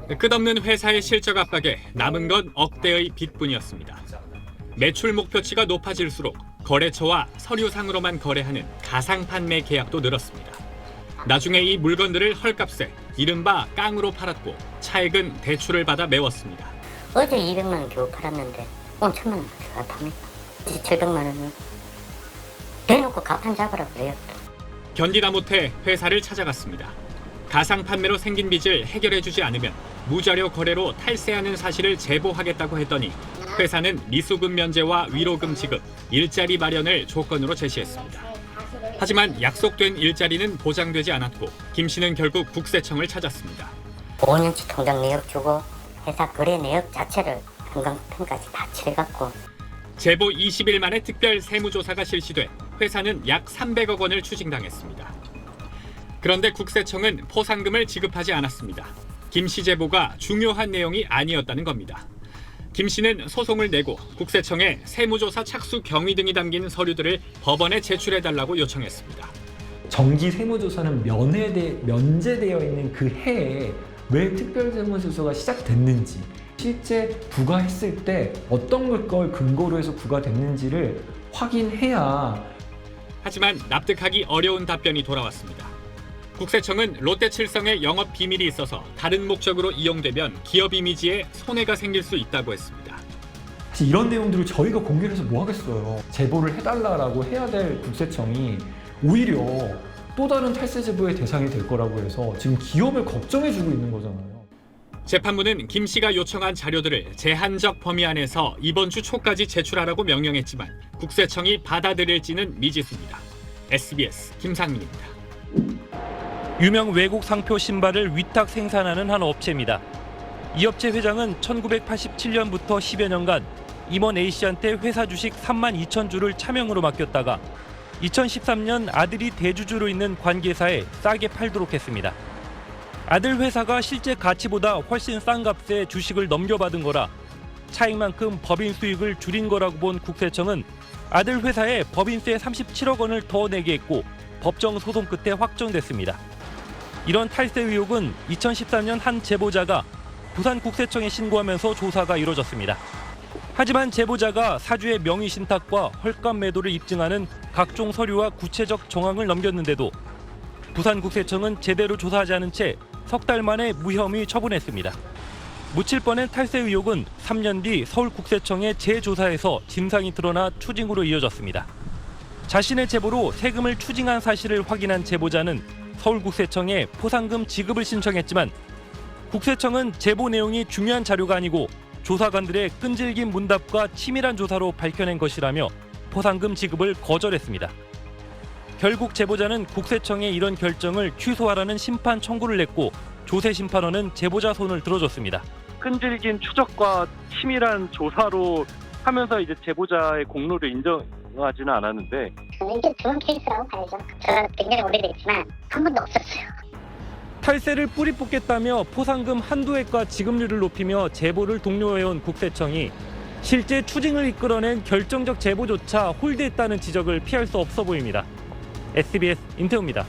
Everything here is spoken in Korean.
끝없는 회사의 실적 압박에 남은 건 억대의 빚뿐이었습니다. 매출 목표치가 높아질수록 거래처와 서류상으로만 거래하는 가상 판매 계약도 늘었습니다. 나중에 이 물건들을 헐값에 이른바 깡으로 팔았고 차액은 대출을 받아 메웠습니다. 어제 200만 원 겨우 팔았는데 오늘 1000만 원 다 팝니까? 700만 원은 대놓고 가판 잡으라 그래요. 견디다 못해 회사를 찾아갔습니다. 가상 판매로 생긴 빚을 해결해주지 않으면 무자료 거래로 탈세하는 사실을 제보하겠다고 했더니 회사는 미수금 면제와 위로금 지급, 일자리 마련을 조건으로 제시했습니다. 하지만 약속된 일자리는 보장되지 않았고 김 씨는 결국 국세청을 찾았습니다. 5년치 통장 내역 주고 회사 거래 내역 자체를 건강평가까지 다 칠해갖고 제보 20일 만에 특별 세무조사가 실시돼 회사는 약 300억 원을 추징당했습니다. 그런데 국세청은 포상금을 지급하지 않았습니다. 김 씨 제보가 중요한 내용이 아니었다는 겁니다. 김 씨는 소송을 내고 국세청에 세무조사 착수 경위 등이 담긴 서류들을 법원에 제출해달라고 요청했습니다. 정기 세무조사는 면제되어 있는 그 해에 왜 특별세무조사가 시작됐는지, 실제 부과했을 때 어떤 걸 근거로 해서 부과됐는지를 확인해야. 하지만 납득하기 어려운 답변이 돌아왔습니다. 국세청은 롯데칠성의 영업 비밀이 있어서 다른 목적으로 이용되면 기업 이미지에 손해가 생길 수 있다고 했습니다. 이런 내용들을 저희가 공개를 해서 뭐 하겠어요. 제보를 해달라고 해야 될 국세청이 오히려 또 다른 탈세 제보의 대상이 될 거라고 해서 지금 기업을 걱정해주고 있는 거잖아요. 재판부는 김 씨가 요청한 자료들을 제한적 범위 안에서 이번 주 초까지 제출하라고 명령했지만 국세청이 받아들일지는 미지수입니다. SBS 김상민입니다. 유명 외국 상표 신발을 위탁 생산하는 한 업체입니다. 이 업체 회장은 1987년부터 10여 년간 임원 A씨한테 회사 주식 3만 2천 주를 차명으로 맡겼다가 2013년 아들이 대주주로 있는 관계사에 싸게 팔도록 했습니다. 아들 회사가 실제 가치보다 훨씬 싼 값에 주식을 넘겨받은 거라 차익만큼 법인 수익을 줄인 거라고 본 국세청은 아들 회사에 법인세 37억 원을 더 내게 했고 법정 소송 끝에 확정됐습니다. 이런 탈세 의혹은 2013년 한 제보자가 부산국세청에 신고하면서 조사가 이루어졌습니다. 하지만 제보자가 사주의 명의 신탁과 헐값 매도를 입증하는 각종 서류와 구체적 정황을 넘겼는데도 부산국세청은 제대로 조사하지 않은 채 석 달 만에 무혐의 처분했습니다. 묻힐 뻔한 탈세 의혹은 3년 뒤 서울국세청의 재조사에서 진상이 드러나 추징으로 이어졌습니다. 자신의 제보로 세금을 추징한 사실을 확인한 제보자는 서울국세청에 포상금 지급을 신청했지만 국세청은 제보 내용이 중요한 자료가 아니고 조사관들의 끈질긴 문답과 치밀한 조사로 밝혀낸 것이라며 포상금 지급을 거절했습니다. 결국 제보자는 국세청의 이런 결정을 취소하라는 심판 청구를 냈고 조세심판원은 제보자 손을 들어줬습니다. 끈질긴 추적과 치밀한 조사로 하면서 이제 제보자의 공로를 인정하지는 않았는데 이게 좋은 케이스라고 봐야죠. 제가 굉장히 오래됐지만 한 번도 없었어요. 탈세를 뿌리 뽑겠다며 포상금 한두 획과 지급률을 높이며 제보를 독려해온 국세청이 실제 추징을 이끌어낸 결정적 제보조차 홀대했다는 지적을 피할 수 없어 보입니다. SBS 임태우입니다.